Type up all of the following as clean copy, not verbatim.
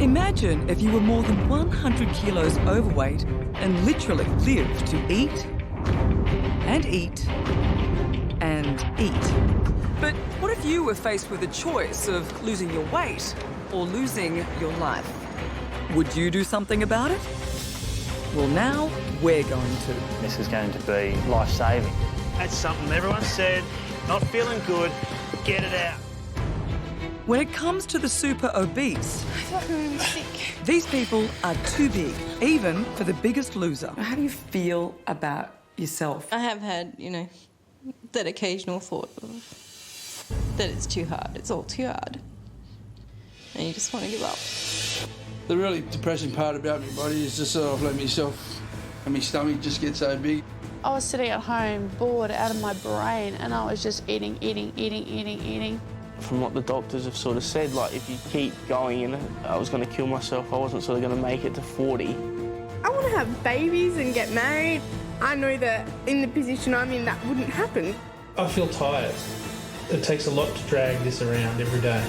Imagine if you were more than 100 kilos overweight and literally lived to eat and eat and eat. But what if you were faced with a choice of losing your weight or losing your life? Would you do something about it? Well, now we're going to. This is going to be life-saving. That's something everyone said, not feeling good, get it out. When it comes to the super obese, I feel like I'm going to be sick. these people are too big, even for the biggest loser. How do you feel about yourself? I have had, that occasional thought of that it's too hard. It's all too hard. And you just want to give up. The really depressing part about my body is just I've let myself and my stomach just get so big. I was sitting at home, bored out of my brain, and I was just eating. From what the doctors have sort of said, like, if you keep going, I was going to kill myself. I wasn't sort of going to make it to 40. I want to have babies and get married. I know that in the position I'm in, that wouldn't happen. I feel tired. It takes a lot to drag this around every day.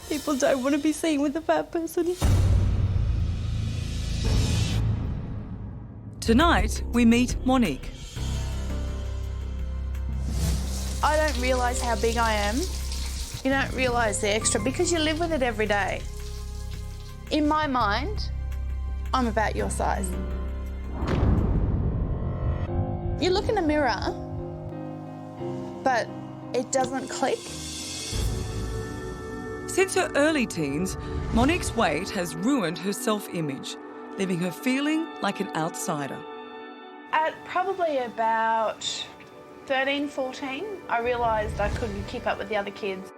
People don't want to be seen with a fat person. Tonight, we meet Monique. I don't realise how big I am. You don't realise the extra because you live with it every day. In my mind, I'm about your size. You look in a mirror, but it doesn't click. Since her early teens, Monique's weight has ruined her self-image, leaving her feeling like an outsider. At probably about 13, 14, I realised I couldn't keep up with the other kids.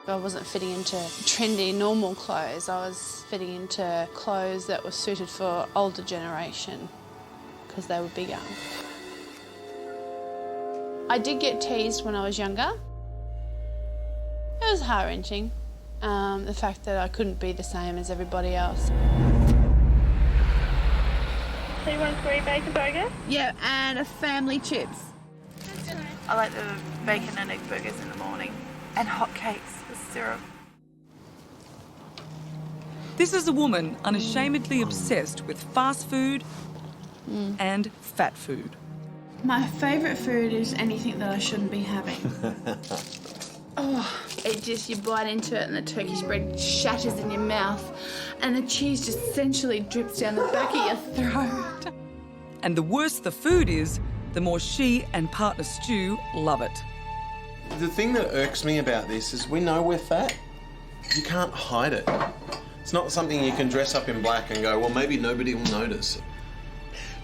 I wasn't fitting into trendy, normal clothes. I was fitting into clothes that were suited for older generation because they were bigger. I did get teased when I was younger. It was heart-wrenching, the fact that I couldn't be the same as everybody else. So you want 3 bacon burgers? Yeah, and a family chips. I like the bacon and egg burgers in the morning and hot cakes with syrup. This is a woman unashamedly obsessed with fast food and fat food. My favourite food is anything that I shouldn't be having. You bite into it and the Turkish bread shatters in your mouth and the cheese just essentially drips down the back of your throat. And the worse the food is, the more she and partner Stu love it. The thing that irks me about this is we know we're fat. You can't hide it. It's not something you can dress up in black and go, well, maybe nobody will notice.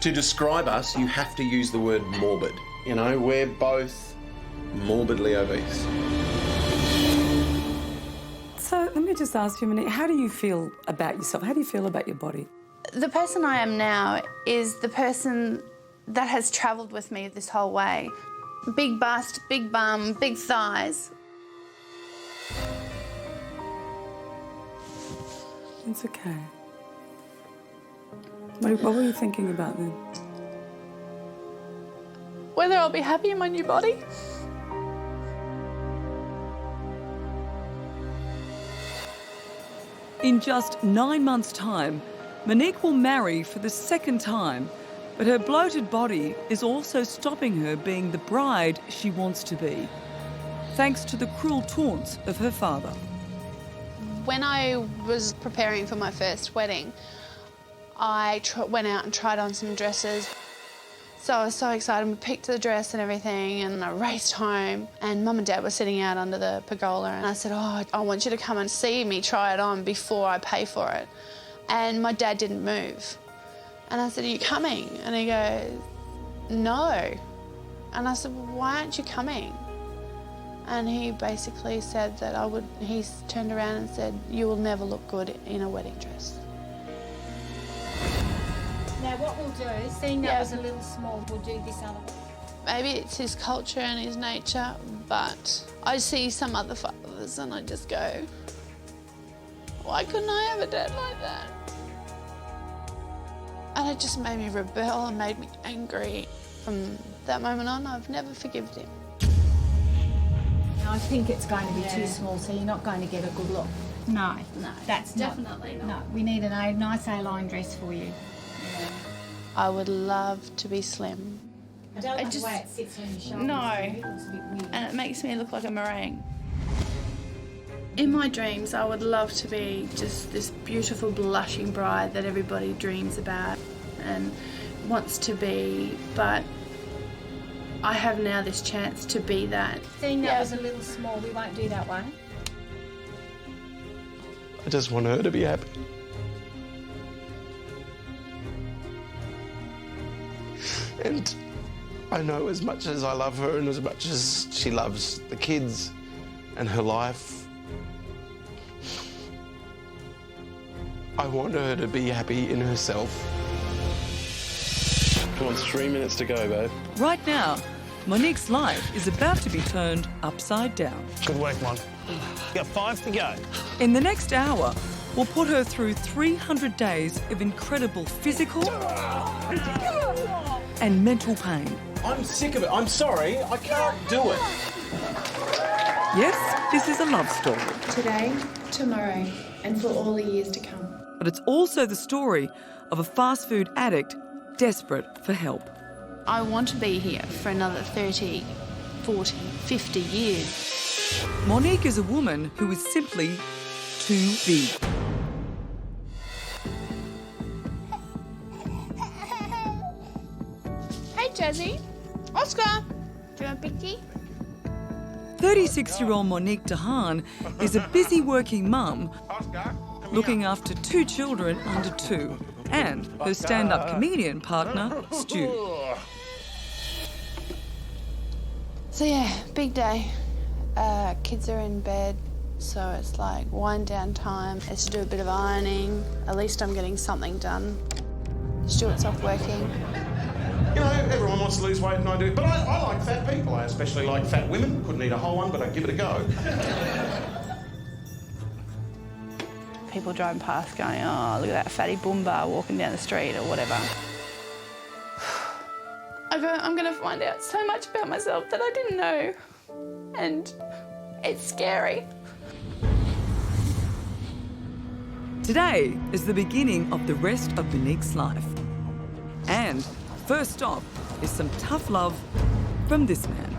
To describe us, you have to use the word morbid. We're both morbidly obese. So let me just ask you a minute, how do you feel about yourself? How do you feel about your body? The person I am now is the person that has travelled with me this whole way. Big bust, big bum, big thighs. It's okay. What were you thinking about then? Whether I'll be happy in my new body. In just 9 months' time, Monique will marry for the second time, but her bloated body is also stopping her being the bride she wants to be, thanks to the cruel taunts of her father. When I was preparing for my first wedding, I went out and tried on some dresses. So I was so excited. We picked the dress and everything, and I raced home. And Mum and Dad were sitting out under the pergola, and I said, I want you to come and see me try it on before I pay for it. And my dad didn't move. And I said, are you coming? And he goes, no. And I said, well, why aren't you coming? And he basically said that he turned around and said, you will never look good in a wedding dress. Now what we'll do, seeing that was a little small, we'll do this other one. Maybe it's his culture and his nature, but I see some other fathers and I just go, why couldn't I have a dad like that? And it just made me rebel and made me angry. From that moment on, I've never forgiven him. I think it's going to be too small, so you're not going to get a good look. No. No. That's definitely not. No, we need a nice A-line dress for you. Yeah. I would love to be slim. I don't like just, the way it sits on your shoulders. No. It looks a bit weird. And it makes me look like a meringue. In my dreams, I would love to be just this beautiful, blushing bride that everybody dreams about and wants to be, but I have now this chance to be that. Seeing that was a little small, we won't do that one. I just want her to be happy. And I know as much as I love her and as much as she loves the kids and her life, I want her to be happy in herself. Come on, 3 minutes to go, babe. Right now, Monique's life is about to be turned upside down. Good work, Mon. You got 5 to go. In the next hour, we'll put her through 300 days of incredible physical and mental pain. I'm sick of it. I'm sorry. I can't do it. Yes, this is a love story. Today, tomorrow, and for all the years to come. But it's also the story of a fast food addict desperate for help. I want to be here for another 30, 40, 50 years. Monique is a woman who is simply too big. Hey, Jazzy. Oscar. Do you want a biggie? 36-year-old Monique DeHaan is a busy working mum looking after 2 children under 2 and her stand-up comedian partner, Stu. So yeah, big day. Kids are in bed, so it's like wind down time. It's to do a bit of ironing. At least I'm getting something done. Stuart's off working. You know, everyone wants to lose weight and I do, but I like fat people. I especially like fat women. Couldn't eat a whole one, but I'd give it a go. People driving past going, oh, look at that fatty boomba walking down the street or whatever. I'm going to find out so much about myself that I didn't know. And it's scary. Today is the beginning of the rest of Monique's life. And first stop is some tough love from this man.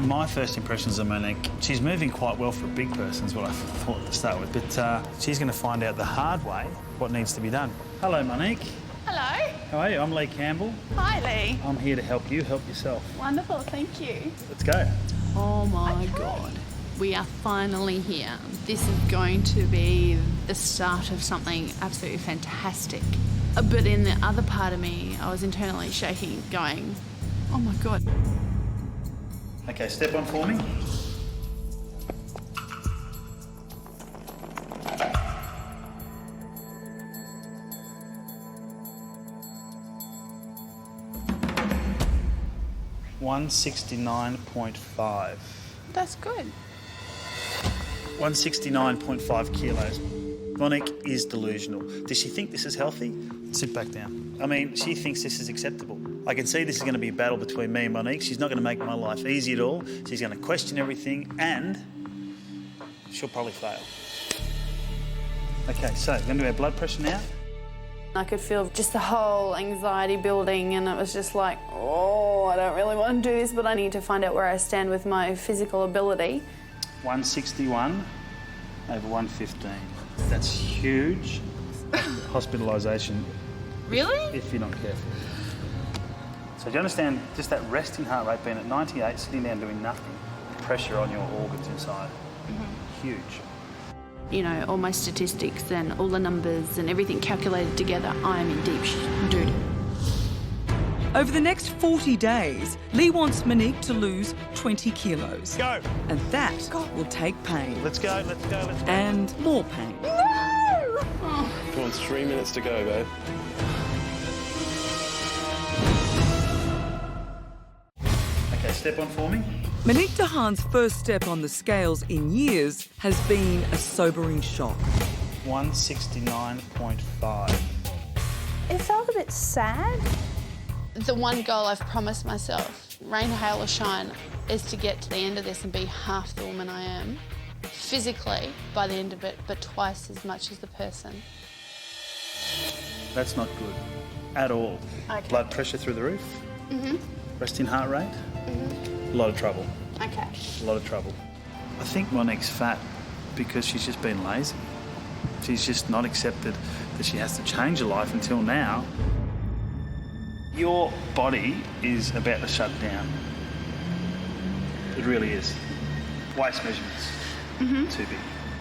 My first impressions of Monique, she's moving quite well for a big person is what I thought to start with, but she's going to find out the hard way what needs to be done. Hello, Monique. Hello. How are you? I'm Lee Campbell. Hi, Lee. I'm here to help you help yourself. Wonderful, thank you. Let's go. Oh my God. We are finally here. This is going to be the start of something absolutely fantastic. But in the other part of me, I was internally shaking, going, oh my God. Okay, step on for me. $169.5. That's good. 169.5 kilos. Monique is delusional. Does she think this is healthy? Sit back down. I mean, she thinks this is acceptable. I can see this is going to be a battle between me and Monique. She's not going to make my life easy at all. She's going to question everything and she'll probably fail. Okay, so we're going to do our blood pressure now. I could feel just the whole anxiety building and it was just like, oh, I don't really want to do this, but I need to find out where I stand with my physical ability. 161 over 115. That's huge. Hospitalisation. Really? If you're not careful. So do you understand just that resting heart rate being at 98, sitting down doing nothing, pressure on your organs inside? Huge. You know, all my statistics and all the numbers and everything calculated together, I am in deep doo-doo. Over the next 40 days, Lee wants Monique to lose 20 kilos. Go. And that will take pain. Let's go, let's go, let's go. And more pain. No! Oh. Come on, 3 minutes to go, babe. Okay, step on for me. Monique DeHaan's first step on the scales in years has been a sobering shock. 169.5. It felt a bit sad. The one goal I've promised myself, rain, hail or shine, is to get to the end of this and be half the woman I am. physically by the end of it, but twice as much as the person. That's not good at all. Okay. Blood pressure through the roof, resting heart rate, a lot of trouble. Okay. A lot of trouble. I think Monique's fat because she's just been lazy. She's just not accepted that she has to change her life until now. Your body is about to shut down. It really is. Waist measurements, too big.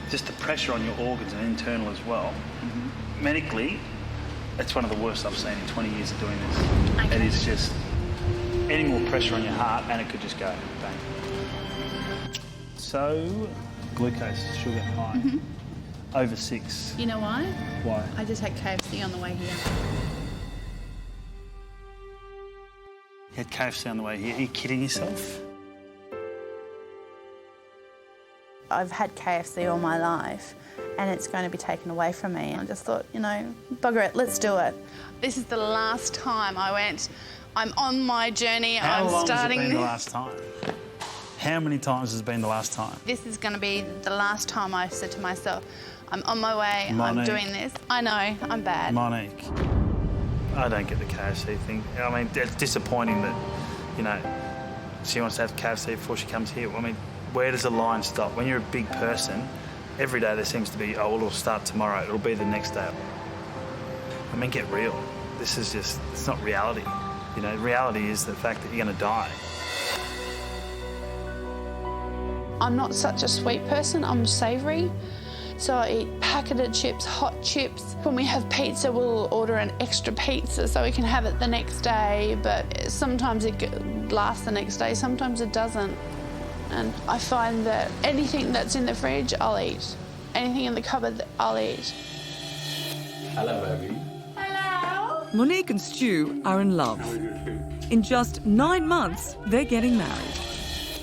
Just the pressure on your organs and internal as well. Medically, it's one of the worst I've seen in 20 years of doing this. Okay. It is just any more pressure on your heart and it could just go bang. So, glucose, sugar high, over 6. You know why? Why? I just had KFC on the way here. You had KFC on the way here. Are you kidding yourself? I've had KFC all my life and it's going to be taken away from me. I just thought, you know, bugger it, let's do it. This is the last time I went. I'm on my journey. How I'm long starting has it been this. the last time? How many times has it been the last time? This is going to be the last time I said to myself, I'm on my way, Monique. I'm doing this. I know, I'm bad. Monique, I don't get the KFC thing. I mean, it's disappointing that, you know, she wants to have KFC before she comes here. I mean, where does the line stop? When you're a big person, every day there seems to be, oh, well, it'll start tomorrow, it'll be the next day. I mean, get real. This is just, it's not reality. You know, reality is the fact that you're going to die. I'm not such a sweet person, I'm savoury. So I eat packeted chips, hot chips. When we have pizza, we'll order an extra pizza so we can have it the next day, but sometimes it lasts the next day, sometimes it doesn't. And I find that anything that's in the fridge, I'll eat. Anything in the cupboard, I'll eat. Hello, baby. Hello? Monique and Stu are in love. In just 9 months, they're getting married.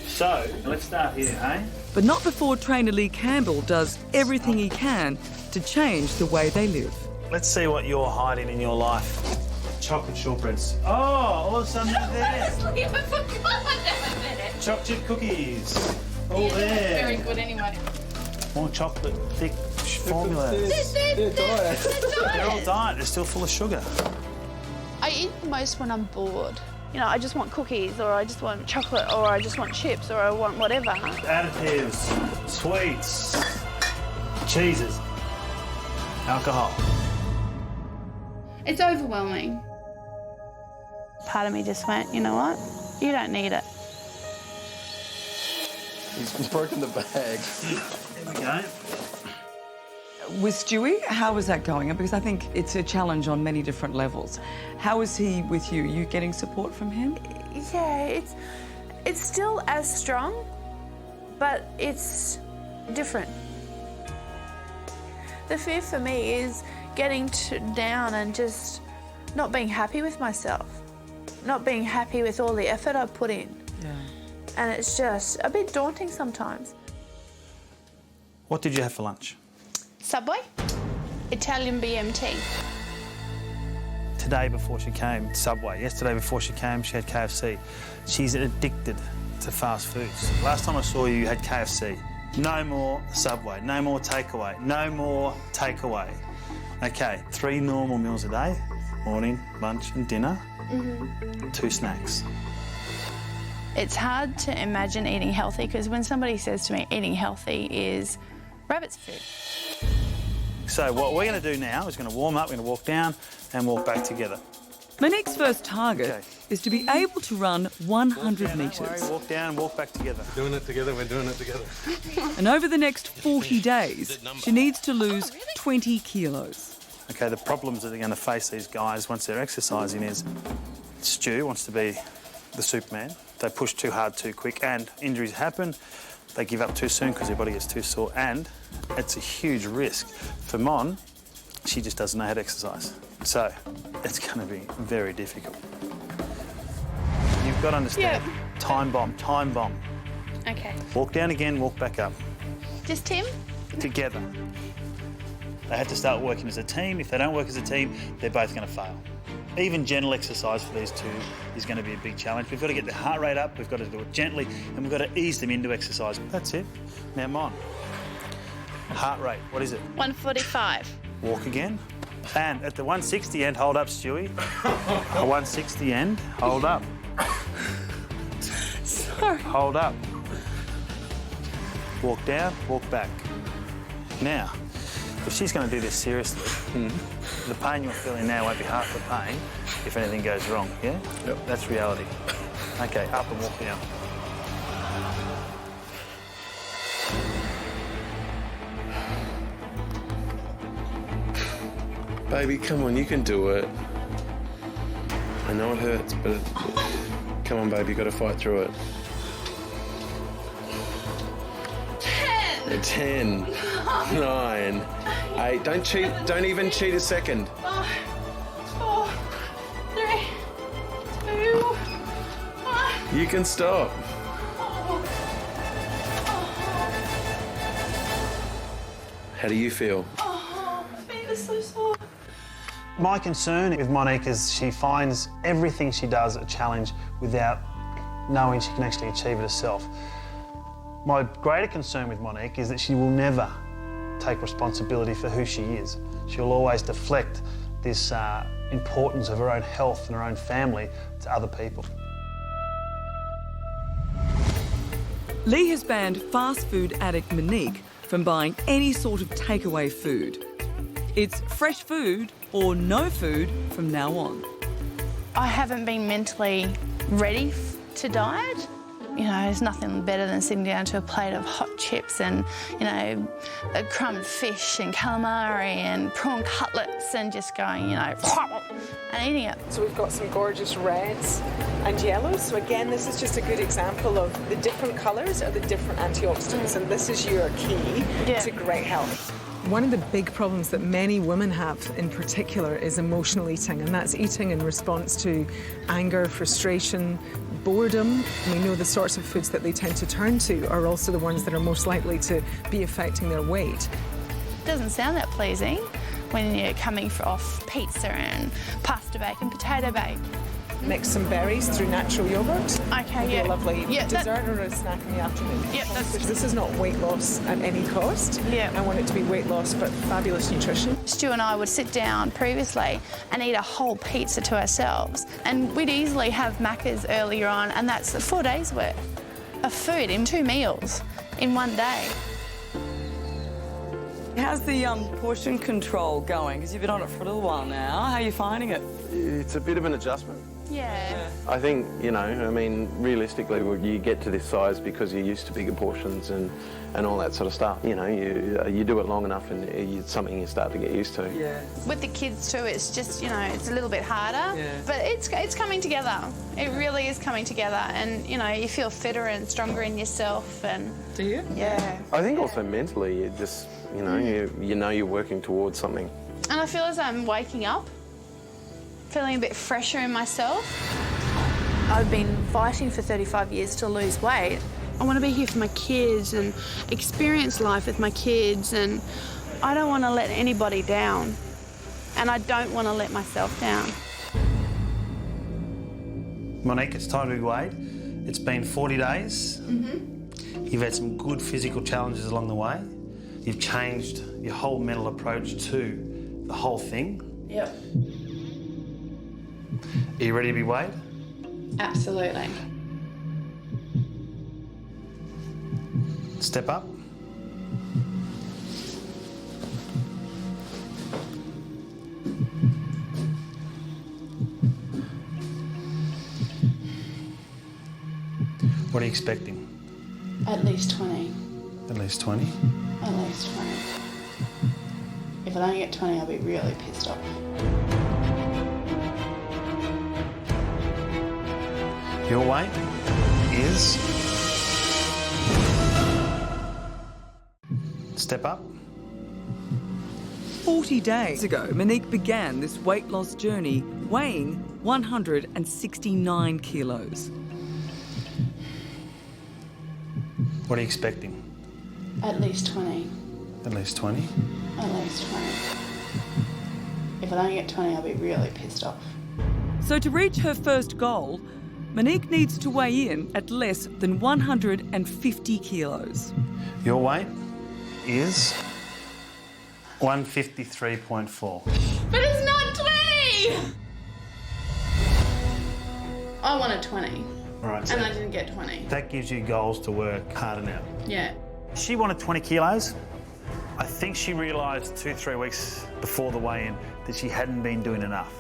So, let's start here, hey? But not before trainer Lee Campbell does everything he can to change the way they live. Let's see what you're hiding in your life. Chocolate shortbreads. Oh, all of a sudden they're there. I forgot. Chocolate chip cookies. All there. Very good anyway. More chocolate, thick formulas. They're all diet. They're still full of sugar. I eat the most when I'm bored. You know, I just want cookies, or I just want chocolate, or I just want chips, or I want whatever. Additives, sweets, cheeses, alcohol. It's overwhelming. Part of me just went, you know what? You don't need it. He's broken the bag. There we go. With Stewie, how is that going? Because I think it's a challenge on many different levels. How is he with you? Are you getting support from him? Yeah, it's still as strong, but it's different. The fear for me is getting down and just not being happy with myself, not being happy with all the effort I've put in. Yeah. And it's just a bit daunting sometimes. What did you have for lunch? Subway, Italian BMT. Today before she came, Subway. Yesterday before she came, she had KFC. She's addicted to fast foods. Last time I saw you, you had KFC. No more Subway, no more takeaway, no more takeaway. Okay, 3 normal meals a day, morning, lunch and dinner, 2 snacks. It's hard to imagine eating healthy because when somebody says to me eating healthy is rabbit's food. So what we're going to do now is going to warm up, we're going to walk down and walk back together. Monique's first target is to be able to run 100 metres. Don't worry, walk down and walk back together. We're doing it together, we're doing it together. And over the next 40 days, she needs to lose 20 kilos. Okay, the problems that they're going to face, these guys, once they're exercising is Stu wants to be the Superman. They push too hard too quick and injuries happen. They give up too soon because their body gets too sore and it's a huge risk. For Mon, she just doesn't know how to exercise. So it's going to be very difficult. You've got to understand, time bomb. Okay. Walk down again, walk back up. Just Tim? Together. They have to start working as a team. If they don't work as a team, they're both going to fail. Even gentle exercise for these two is going to be a big challenge. We've got to get the heart rate up, we've got to do it gently, and we've got to ease them into exercise. That's it. Now, Mon, heart rate, what is it? 145. Walk again. And at the 160 end, hold up, Stewie. The 160 end, hold up. Sorry. Hold up. Walk down, walk back. Now, if she's going to do this seriously, the pain you're feeling now won't be half the pain if anything goes wrong, yeah? Yep. That's reality. Okay, up and walk down. Baby, come on, you can do it. I know it hurts, but come on, baby, you got to fight through it. 10, 9, 8. Don't cheat. Don't even cheat a second. 5, 4, 3, 2, 1. You can stop. How do you feel? Oh, my feet are so sore. My concern with Monique is she finds everything she does a challenge without knowing she can actually achieve it herself. My greater concern with Monique is that she will never take responsibility for who she is. She'll always deflect this importance of her own health and her own family to other people. Lee has banned fast food addict Monique from buying any sort of takeaway food. It's fresh food or no food from now on. I haven't been mentally ready to diet. You know, there's nothing better than sitting down to a plate of hot chips and, you know, a crumbed fish and calamari and prawn cutlets and just going, you know, and eating it. So we've got some gorgeous reds and yellows. So again, this is just a good example of the different colours are the different antioxidants, and this is your key to great health. One of the big problems that many women have in particular is emotional eating, and that's eating in response to anger, frustration, boredom. We know the sorts of foods that they tend to turn to are also the ones that are most likely to be affecting their weight. It doesn't sound that pleasing when you're coming off pizza and pasta bake and potato bake. Mix some berries through natural yogurt. Okay, yeah. A lovely dessert or a snack in the afternoon. Yeah, this is not weight loss at any cost. Yeah. I want it to be weight loss but fabulous nutrition. Stu and I would sit down previously and eat a whole pizza to ourselves, and we'd easily have Macca's earlier on, and that's 4 days worth of food in 2 meals in one day. How's the portion control going? Because you've been on it for a little while now. How are you finding it? It's a bit of an adjustment. Yeah. I think, you know, I mean, realistically, you get to this size because you're used to bigger portions and all that sort of stuff. You know, you do it long enough and it's something you start to get used to. Yeah. With the kids too, it's just, you know, it's a little bit harder, but it's coming together. It really is coming together, and, you know, you feel fitter and stronger in yourself. And do you? Yeah. I think also mentally, you just, you know you're working towards something. And I feel as I'm waking up, feeling a bit fresher in myself. I've been fighting for 35 years to lose weight. I want to be here for my kids and experience life with my kids, and I don't want to let anybody down, and I don't want to let myself down. Monique, it's time to be weighed. It's been 40 days. You've had some good physical challenges along the way. You've changed your whole mental approach to the whole thing. Yep. Are you ready to be weighed? Absolutely. Step up. What are you expecting? At least 20. At least 20? At least 20. If I don't get 20, I'll be really pissed off. Your weight is... Step up. 40 days ago, Monique began this weight loss journey weighing 169 kilos. What are you expecting? At least 20. At least 20? At least 20. If I don't get 20, I'll be really pissed off. So to reach her first goal, Monique needs to weigh in at less than 150 kilos. Your weight is 153.4. But it's not 20! I wanted 20. Right, And I didn't get 20. That gives you goals to work harder now. Yeah. She wanted 20 kilos. I think she realised 2-3 weeks before the weigh-in that she hadn't been doing enough.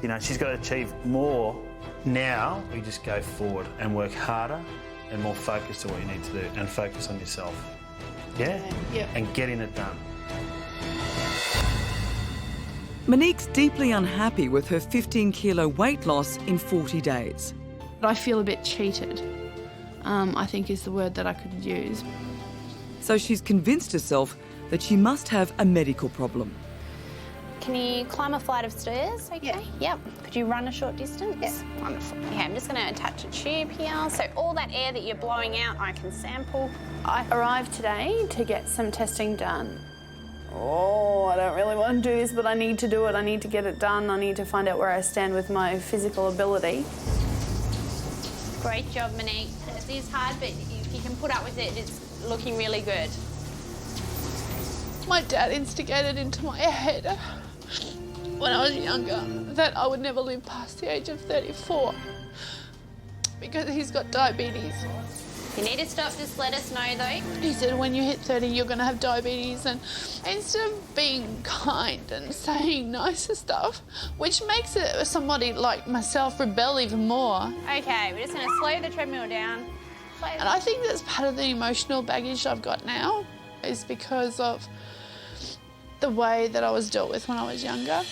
You know, she's got to achieve more. Now, we just go forward and work harder and more focused to what you need to do and focus on yourself. Yeah? Yep. And getting it done. Monique's deeply unhappy with her 15-kilo weight loss in 40 days. I feel a bit cheated, I think is the word that I could use. So she's convinced herself that she must have a medical problem. Can you climb a flight of stairs, okay? Yep. Could you run a short distance? Yes. Wonderful. Okay, I'm just going to attach a tube here. So all that air that you're blowing out, I can sample. I arrived today to get some testing done. Oh, I don't really want to do this, but I need to do it. I need to get it done. I need to find out where I stand with my physical ability. Great job, Monique. It is hard, but if you can put up with it, it's looking really good. My dad instigated into my head when I was younger that I would never live past the age of 34 because he's got diabetes. If you need to stop, just let us know, though. He said when you hit 30, you're going to have diabetes, and instead of being kind and saying nicer stuff, which makes it somebody like myself rebel even more. Okay, we're just going to slow the treadmill down. And I think that's part of the emotional baggage I've got now is because of the way that I was dealt with when I was younger.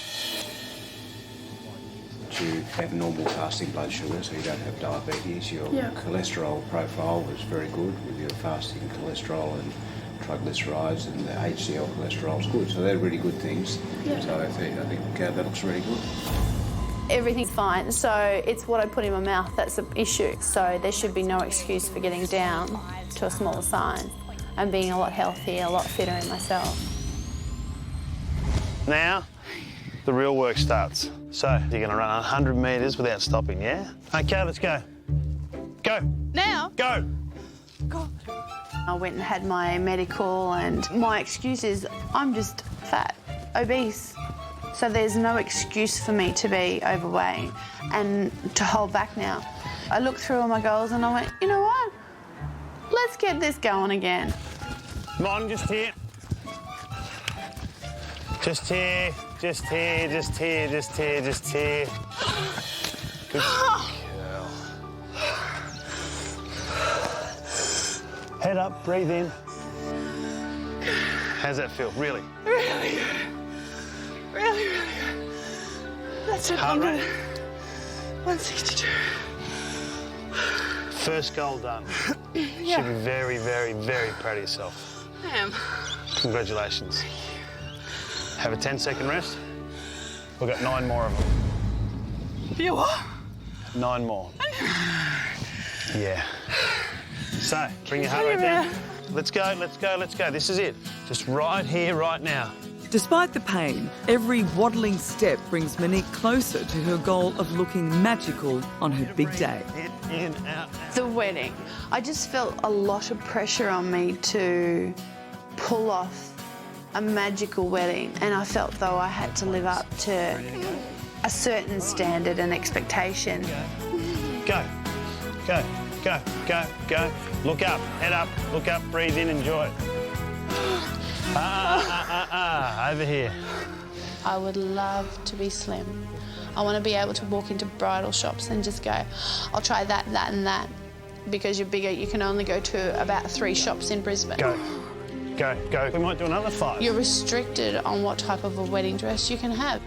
You have normal fasting blood sugar, so you don't have diabetes. Your cholesterol profile was very good with your fasting cholesterol and triglycerides, and the HDL cholesterol is good. So they're really good things. Yeah. So I think that looks really good. Everything's fine, so it's what I put in my mouth that's the issue. So there should be no excuse for getting down to a smaller size and being a lot healthier, a lot fitter in myself. Now, the real work starts. So, you're going to run 100 metres without stopping, yeah? OK, let's go. Go. Now? Go. God. I went and had my medical, and my excuse is I'm just fat, obese. So there's no excuse for me to be overweight and to hold back now. I looked through all my goals and I went, you know what? Let's get this going again. Come on, just here. Just here, just here, just here, just here, just here. Good girl. Head up, breathe in. How's that feel? Really? Really good. Really, really good. That's it. Heart rate? 162. First goal done. Yeah. Should be very, very, very proud of yourself. I am. Congratulations. Have a 10-second rest. We've got 9 more of them. You what? 9 more. Yeah. So, bring your heart rate down. Let's go, let's go, let's go. This is it. Just right here, right now. Despite the pain, every waddling step brings Monique closer to her goal of looking magical on her big day. In, out. The wedding. I just felt a lot of pressure on me to pull off a magical wedding, and I felt though I had to live up to a certain standard and expectation. Go, go, go, go, go. Look up, head up, look up, breathe in, enjoy. Over here. I would love to be slim. I want to be able to walk into bridal shops and just go, I'll try that, that and that. Because you're bigger, you can only go to about 3 shops in Brisbane. Go, go, go. We might do another 5. You're restricted on what type of a wedding dress you can have.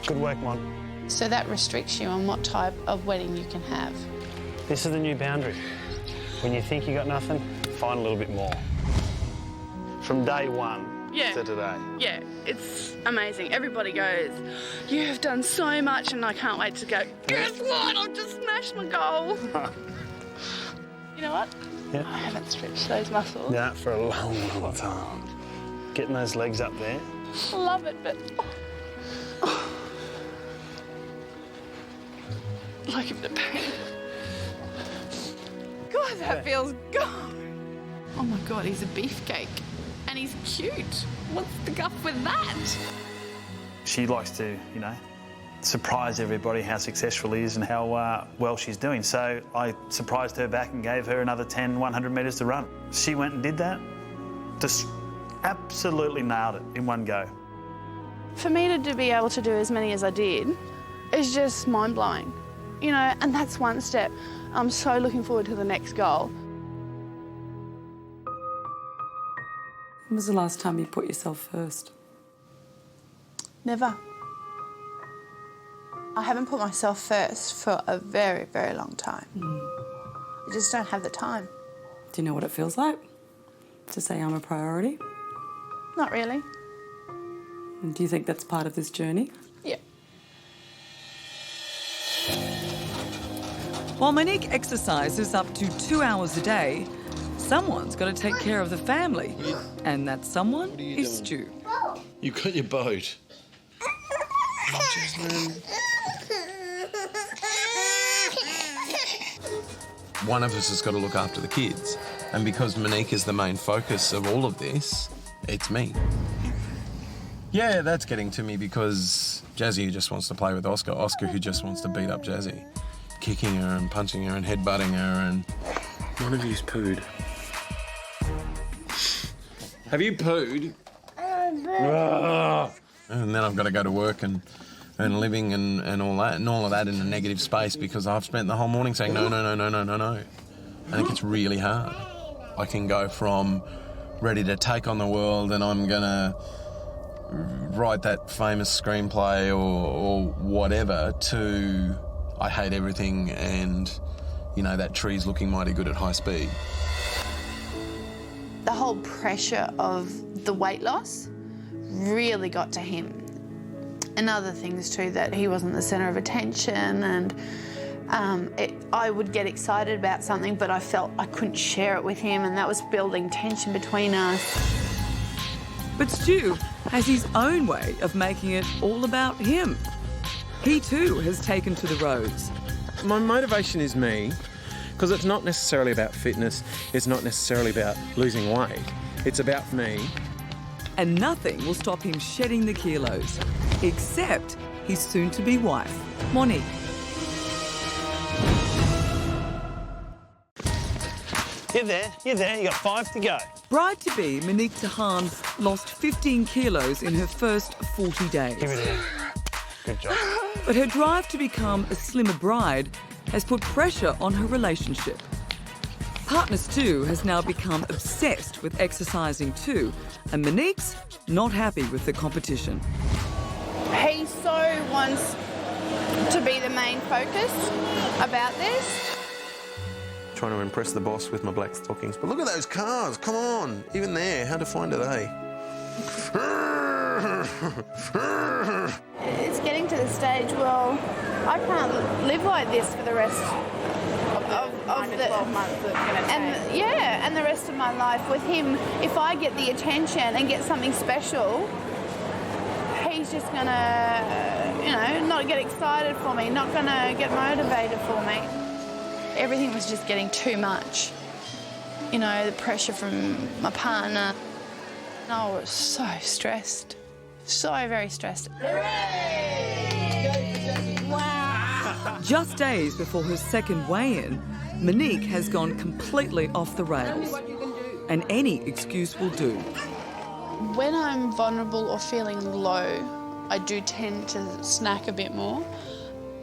Good work, Mon. So that restricts you on what type of wedding you can have. This is the new boundary. When you think you got nothing, find a little bit more. From day 1 to today. Yeah, it's amazing. Everybody goes, you have done so much, and I can't wait to go, guess what? I've just smashed my goal. You know what? Yeah. I haven't stretched those muscles. Yeah, for a long, long time. Getting those legs up there. I love it, but... Look at the pain. God, that feels good. Oh my God, he's a beefcake. And he's cute. What's the guff with that? She likes to, you know, surprise everybody how successful he is and how well she's doing. So I surprised her back and gave her another 10 100 metres to run. She went and did that. Just absolutely nailed it in one go. For me to be able to do as many as I did is just mind-blowing, you know, and that's one step. I'm so looking forward to the next goal. When was the last time you put yourself first? Never. I haven't put myself first for a very, very long time. I just don't have the time. Do you know what it feels like to say I'm a priority? Not really. And do you think that's part of this journey? Yeah. While Monique exercises up to 2 hours a day, someone's got to take care of the family. And that someone is Stu. You've got your boat. One of us has got to look after the kids. And because Monique is the main focus of all of this, it's me. Yeah, that's getting to me because Jazzy, who just wants to play with Oscar, Oscar, who just wants to beat up Jazzy, kicking her and punching her and headbutting her, and one of you's pooed. Have you pooed? And then I've got to go to work and earn a living and all that, and all of that in a negative space because I've spent the whole morning saying no, no, no, no, no, no, no. I think it's really hard. I can go from ready to take on the world and I'm going to write that famous screenplay or whatever to I hate everything and, you know, that tree's looking mighty good at high speed. The whole pressure of the weight loss really got to him. And other things too, that he wasn't the centre of attention and I would get excited about something but I felt I couldn't share it with him and that was building tension between us. But Stu has his own way of making it all about him. He too has taken to the roads. My motivation is me, because it's not necessarily about fitness, it's not necessarily about losing weight, it's about me. And nothing will stop him shedding the kilos, except his soon-to-be wife, Monique. You're there, you got 5 to go. Bride-to-be Monique Tahan lost 15 kilos in her first 40 days. Give it here. Good job. But her drive to become a slimmer bride has put pressure on her relationship. Partner Stu has now become obsessed with exercising too, and Monique's not happy with the competition. He so wants to be the main focus about this. Trying to impress the boss with my black stockings. But look at those cars, come on. Even there, hard to find it, eh? It's getting to the stage, well, I can't live like this for the rest of the 12 months that it's going to take. And the rest of my life with him. If I get the attention and get something special, he's just going to, you know, not get excited for me, not going to get motivated for me. Everything was just getting too much. You know, the pressure from my partner. I was so stressed, so very stressed. Wow! Just days before her second weigh-in, Monique has gone completely off the rails. And any excuse will do. When I'm vulnerable or feeling low, I do tend to snack a bit more,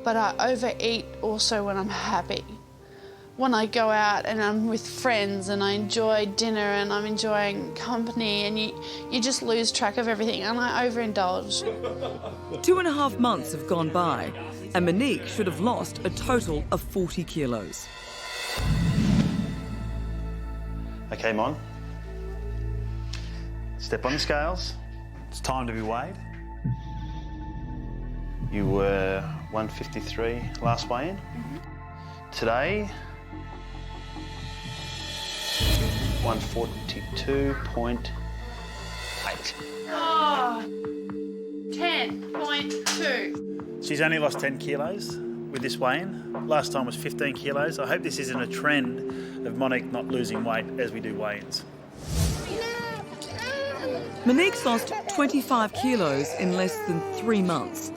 but I overeat also when I'm happy. When I go out and I'm with friends and I enjoy dinner and I'm enjoying company and you just lose track of everything and I overindulge. 2.5 months have gone by and Monique should have lost a total of 40 kilos. Okay, Mon. Step on the scales. It's time to be weighed. You were 153 last weigh-in. Today, 142.8. Oh, 10.2. She's only lost 10 kilos. with this weigh-in. Last time was 15 kilos. I hope this isn't a trend of Monique not losing weight as we do weigh-ins. Monique's lost 25 kilos in less than 3 months.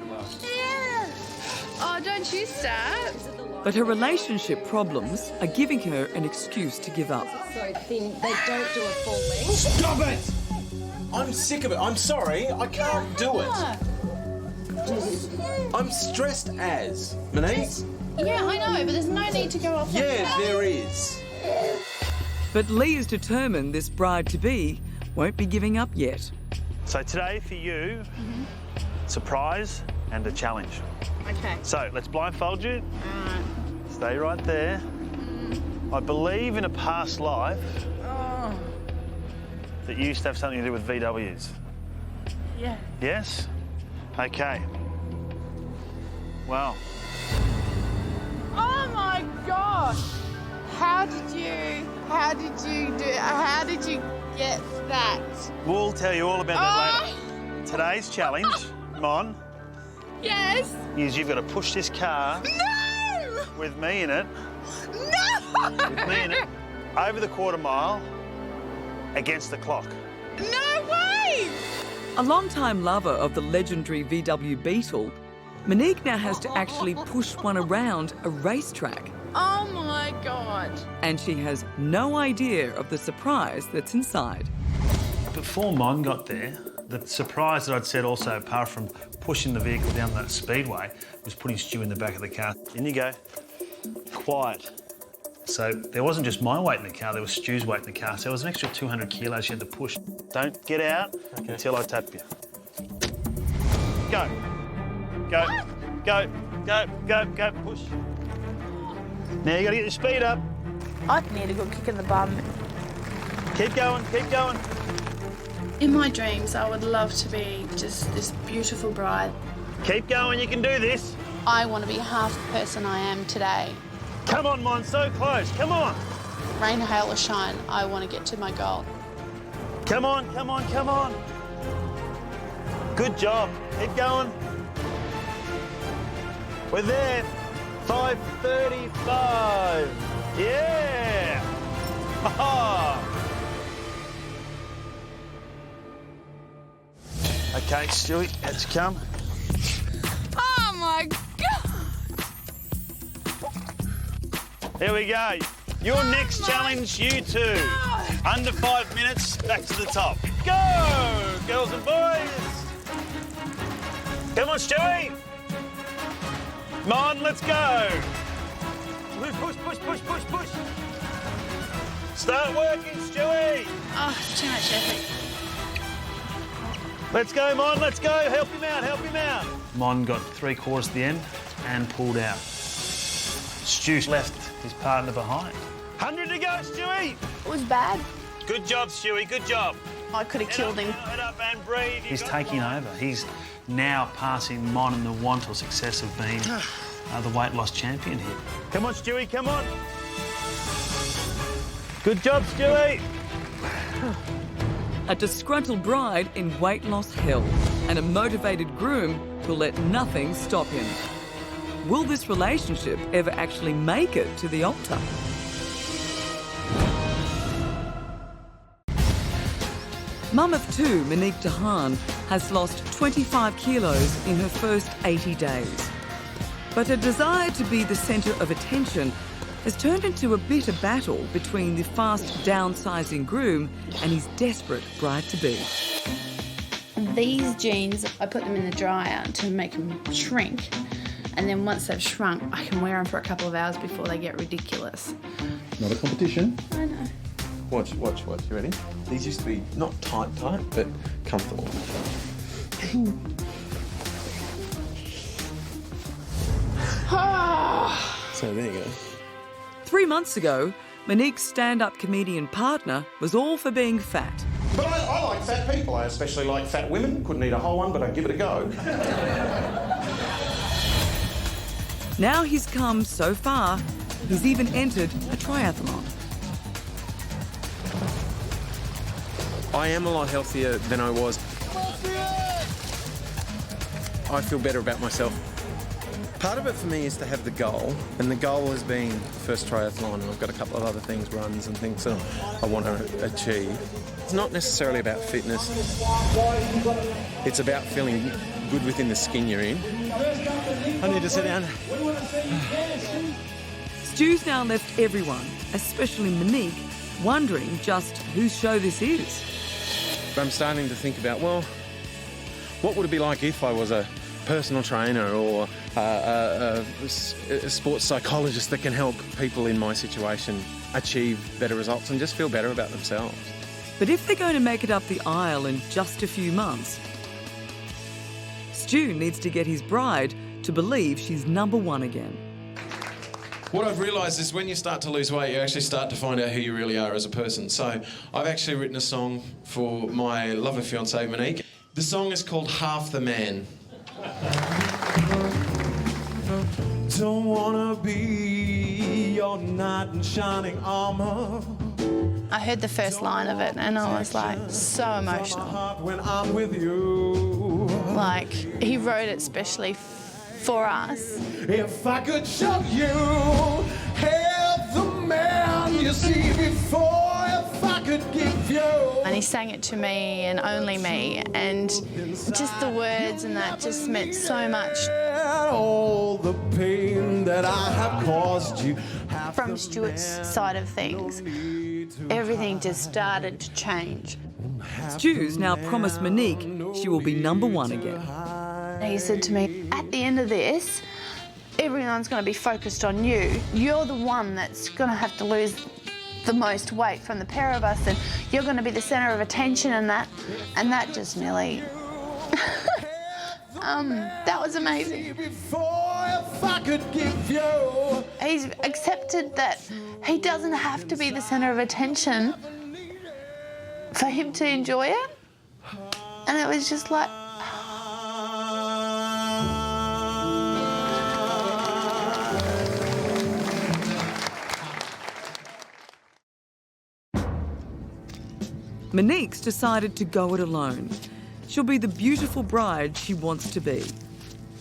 Oh, don't you start. But her relationship problems are giving her an excuse to give up. So thin, they don't do a full length. Stop it! I'm sick of it. I'm sorry, I can't do it. I'm stressed as. Monique? Yeah, I know, but there's no need to go off. Yeah, there is. But Lee is determined this bride-to-be won't be giving up yet. So today for you, surprise and a challenge. Okay. So let's blindfold you. Stay right there. I believe in a past life that you used to have something to do with VWs. Yeah. Yes? Okay. Well. Oh my gosh! How did you get that? We'll tell you all about that later. Today's challenge, Mon, Yes. is you've got to push this car with me in it. With me in it, over the quarter mile, against the clock. No way! A long-time lover of the legendary VW Beetle, Monique now has to actually push one around a racetrack. Oh my God. And she has no idea of the surprise that's inside. Before Mon got there, the surprise that I'd said also, apart from pushing the vehicle down that speedway, was putting Stu in the back of the car. In you go. Quiet. So there wasn't just my weight in the car, there was Stu's weight in the car. So there was an extra 200 kilos she had to push. Don't get out until I tap you. Go. Go. Go. Go. Go. Go. Push. Now you got to get your speed up. I need a good kick in the bum. Keep going. Keep going. In my dreams, I would love to be just this beautiful bride. Keep going. You can do this. I want to be half the person I am today. Come on, Mon. So close. Come on. Rain, hail or shine, I want to get to my goal. Come on. Come on. Come on. Good job. Keep going. We're there. 5:35. Yeah. Ha-ha. Okay, Stewie, let's come. Oh my God. Here we go. Your next challenge, you two. Under 5 minutes, back to the top. Go, girls and boys. Come on, Stewie. Come on, let's go. Push, push, push, push, push, push. Start working, Stewie. Oh, too much effort. Let's go, Mon, let's go. Help him out, help him out. Mon got 3/4 to the end and pulled out. Stu left his partner behind. 100 to go, Stewie. It was bad. Good job, Stewie, good job. I could have killed him. Head up and breathe. He's taking over. He's now passing Mon in the want or success of being the weight loss champion here. Come on, Stewie, come on. Good job, Stewie. A disgruntled bride in weight loss hell and a motivated groom who'll let nothing stop him. Will this relationship ever actually make it to the altar? Mum of two, Monique Dehaan, has lost 25 kilos in her first 80 days. But her desire to be the centre of attention has turned into a bitter battle between the fast downsizing groom and his desperate bride-to-be. These jeans, I put them in the dryer to make them shrink. And then once they've shrunk, I can wear them for a couple of hours before they get ridiculous. Not a competition. I know. Watch. You ready? These used to be not tight, but comfortable. So there you go. 3 months ago, Monique's stand-up comedian partner was all for being fat. But I like fat people. I especially like fat women. Couldn't eat a whole one, but I'd give it a go. Now he's come so far, he's even entered a triathlon. I am a lot healthier than I was. I feel better about myself. Part of it for me is to have the goal, and the goal has been first triathlon, and I've got a couple of other things, runs and things that I want to achieve. It's not necessarily about fitness. It's about feeling good within the skin you're in. I need to sit down. Stu's now left everyone, especially Monique, wondering just whose show this is. I'm starting to think about, well, what would it be like if I was a personal trainer or a sports psychologist that can help people in my situation achieve better results and just feel better about themselves. But if they're going to make it up the aisle in just a few months, Stu needs to get his bride to believe she's #1 again. What I've realised is when you start to lose weight, you actually start to find out who you really are as a person. So I've actually written a song for my lovely fiancée, Monique. The song is called Half the Man. Don't wanna be your knight in shining armor. I heard the first line of it and I was like so emotional. When I'm with you. Like, he wrote it specially for us. If I could show you half the man you see before, if I could give you. And he sang it to me and only me, and just the words and that just meant so much. All the pain that I have caused you. From Stuart's side of things, everything just started to change. Stu's now promised Monique she will be #1 again. He said to me, at the end of this, everyone's going to be focused on you. You're the one that's going to have to lose the most weight from the pair of us, and you're going to be the centre of attention and that just nearly... that was amazing. He's accepted that he doesn't have to be the centre of attention for him to enjoy it. And it was just like... Monique's decided to go it alone. She'll be the beautiful bride she wants to be.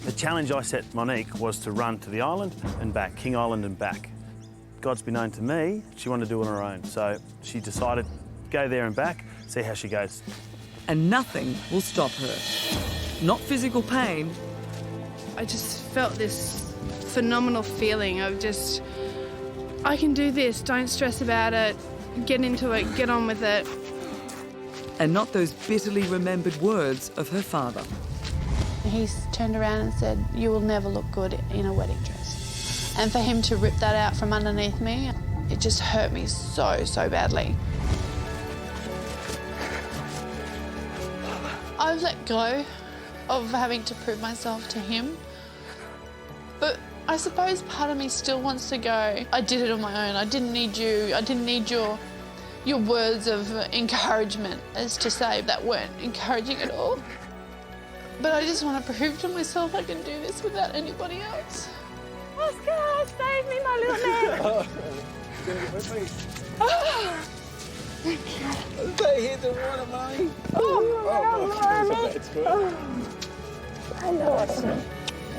The challenge I set Monique was to run to the island and back, King Island and back. God's been known to me, she wanted to do it on her own, so she decided to go there and back, see how she goes. And nothing will stop her. Not physical pain. I just felt this phenomenal feeling of just, I can do this, don't stress about it, get into it, get on with it. And not those bitterly remembered words of her father. He's turned around and said, you will never look good in a wedding dress. And for him to rip that out from underneath me, it just hurt me so, so badly. I've let go of having to prove myself to him. But I suppose part of me still wants to go, I did it on my own, I didn't need you, I didn't need your words of encouragement, as to say, that weren't encouraging at all. But I just want to prove to myself I can do this without anybody else. Oscar, save me, my little man. They hit the water, Mommy. That's good. I know it.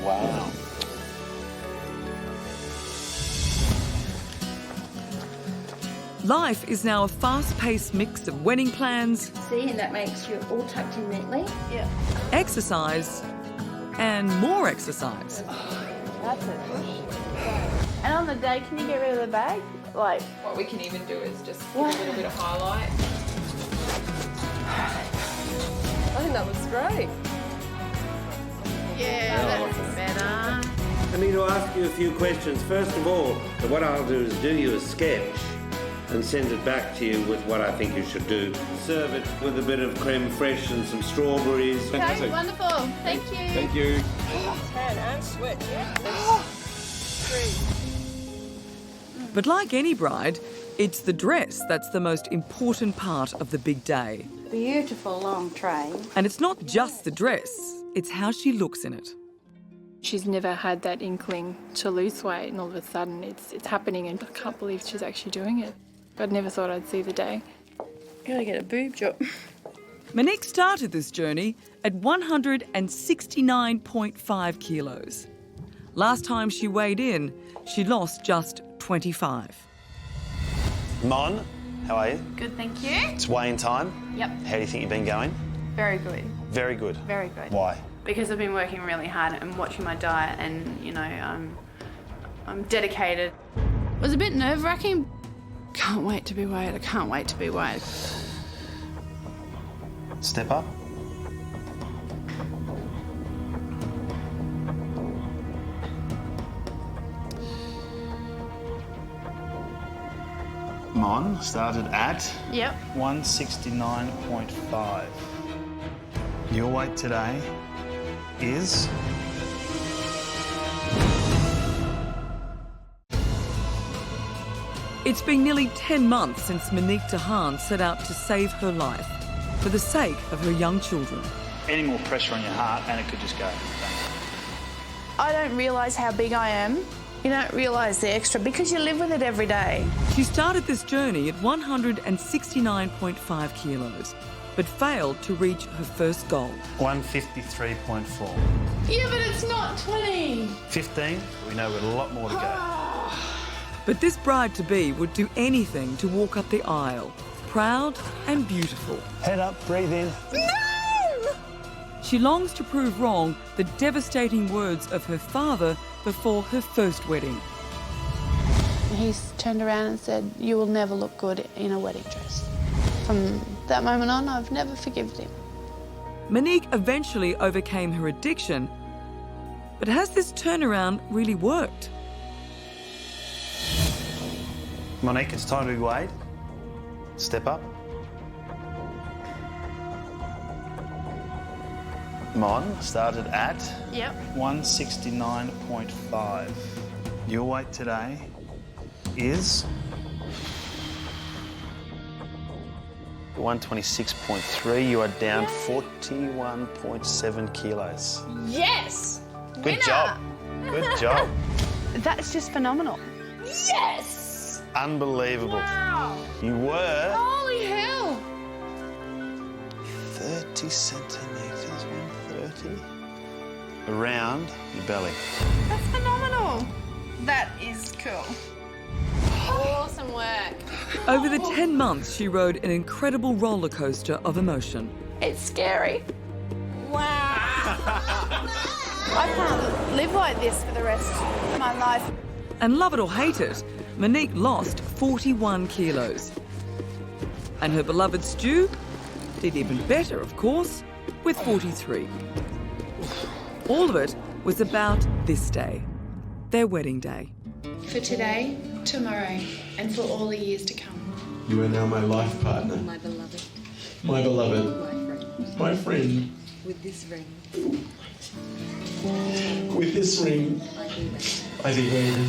Wow. Life is now a fast-paced mix of wedding plans, See, and that makes you all tucked in neatly. Yeah. exercise, and more exercise. That's it. And on the day, can you get rid of the bag? Like, what we can even do is just give a little bit of highlight. I think that looks great. Yeah, that's better. I need to ask you a few questions. First of all, what I'll do is do you a sketch and send it back to you with what I think you should do. Serve it with a bit of creme fraiche and some strawberries. Okay, wonderful. Thank you. Thank you. Tan and sweat, yeah. But like any bride, it's the dress that's the most important part of the big day. Beautiful long train. And it's not just the dress, it's how she looks in it. She's never had that inkling to lose weight, and all of a sudden it's happening, and I can't believe she's actually doing it. I never thought I'd see the day. Gotta get a boob job. Monique started this journey at 169.5 kilos. Last time she weighed in, she lost just 25. Mon, how are you? Good, thank you. It's weigh-in time. Yep. How do you think you've been going? Very good. Very good. Very good. Why? Because I've been working really hard and watching my diet, and you know, I'm dedicated. It was a bit nerve-wracking. Can't wait to be weighed. I can't wait to be weighed. Step up. Mon started at 169.5. Your weight today is... It's been nearly 10 months since Monique DeHaan set out to save her life for the sake of her young children. Any more pressure on your heart and it could just go. I don't realise how big I am. You don't realise the extra because you live with it every day. She started this journey at 169.5 kilos, but failed to reach her first goal. 153.4. Yeah, but it's not 20. 15, we know we've got a lot more to go. But this bride-to-be would do anything to walk up the aisle, proud and beautiful. Head up, breathe in. No! She longs to prove wrong the devastating words of her father before her first wedding. He's turned around and said, "You will never look good in a wedding dress." From that moment on, I've never forgiven him. Monique eventually overcame her addiction, but has this turnaround really worked? Monique, it's time to be weighed. Step up. Mon started at 169.5. Your weight today is 126.3. You are down 41.7 kilos. Yes! Good job. Good job. That's just phenomenal. Yes! Unbelievable. Wow! You were Holy hell! 30 centimetres, 130, around your belly. That's phenomenal. That is cool. Awesome work. Over the 10 months, she rode an incredible roller coaster of emotion. It's scary. Wow. I can't live like this for the rest of my life. And love it or hate it, Monique lost 41 kilos. And her beloved Stu did even better, of course, with 43. All of it was about this day, their wedding day. For today, tomorrow, and for all the years to come. You are now my life partner. My beloved. My beloved. My friend. My friend. With this ring. With this ring, I do wedding.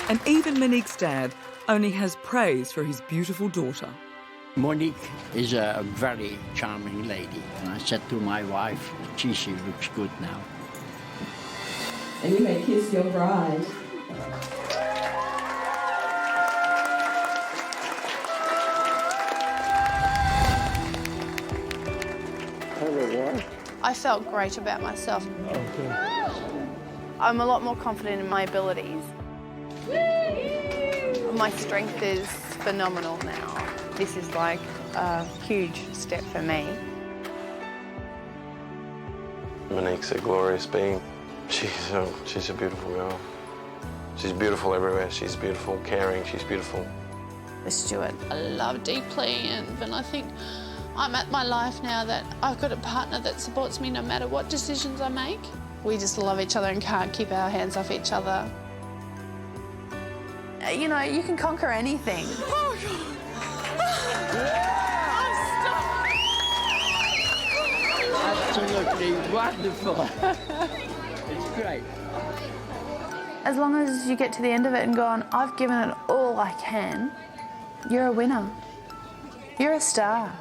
And even Monique's dad only has praise for his beautiful daughter. Monique is a very charming lady. And I said to my wife, gee, she looks good now. And you may kiss your bride. I felt great about myself. I'm a lot more confident in my abilities. My strength is phenomenal now. This is like a huge step for me. Monique's a glorious being. She's a beautiful girl. She's beautiful everywhere. She's beautiful, caring, she's beautiful. Stuart, I love deeply, and I think I'm at my life now that I've got a partner that supports me no matter what decisions I make. We just love each other and can't keep our hands off each other. You know, you can conquer anything. Absolutely wonderful. It's great. As long as you get to the end of it and gone, I've given it all I can, you're a winner. You're a star.